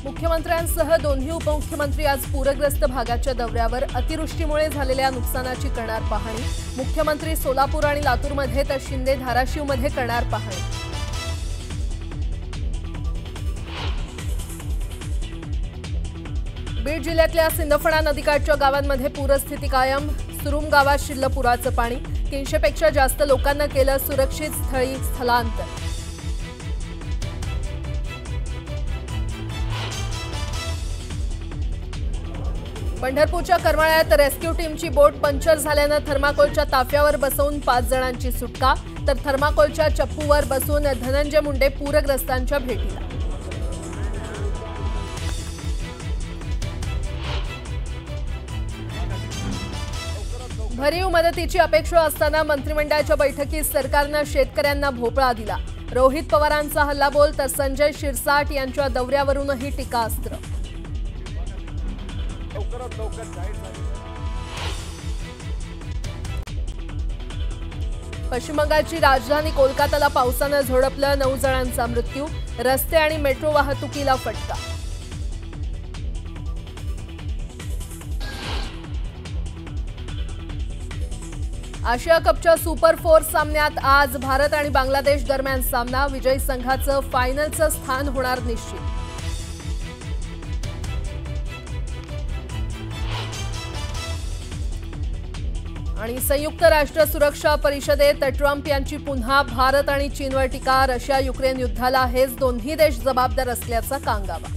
मुख्यमंत्र्यांसह दोन्ही उपमुख्यमंत्री आज पूरग्रस्त भागाच्या दौऱ्यावर अतिवृष्टीमुळे झालेल्या नुकसानाची करणार पाहणी। मुख्यमंत्री सोलापूर आणि लातूरमध्ये तर शिंदे धाराशिवमध्ये करणार पाहणी। बीड जिल्ह्यातल्या सिंदफणा नदीकाठच्या गावांमध्ये पूरस्थिती कायम। सुरुम गावात शिरलं पुराचं पाणी। 300 पेक्षा जास्त लोकांना केलं सुरक्षित स्थळी स्थलांतर। पंढरपूरच्या करमाळ्यात रेस्क्यू टीमची बोट पंक्चर झाल्यानं थर्माकोलच्या ताफ्यावर बसवून 5 जणांची सुटका, तर थर्माकोलच्या चप्पूवर बसून धनंजय मुंडे पूरग्रस्तांच्या भेटीला। भरीव मदतीची अपेक्षा असताना मंत्रिमंडळाच्या बैठकीत सरकारनं शेतकऱ्यांना भोपळा दिला। रोहित पवारांचा हल्लाबोल, तर संजय शिरसाट यांच्या दौऱ्यावरूनही टीकास्त्र। पश्चिम बंगालची राजधानी कोलकाताला पावसानं झोडपलं, 9 जणांचा मृत्यू। रस्ते आणि मेट्रो वाहतुकीला फटका। आशिया कपच्या सुपर 4 सामन्यात आज भारत आणि बांगलादेश दरम्यान सामना। विजयी संघाचं फायनलचं स्थान होणार निश्चित। आणि संयुक्त राष्ट्र सुरक्षा परिषदेत ट्रम्प यांची पुन्हा भारत आणि चीनवर टीका। रशिया युक्रेन युद्धाला हेच दोन्ही देश जबाबदार असल्याचा कांगावा।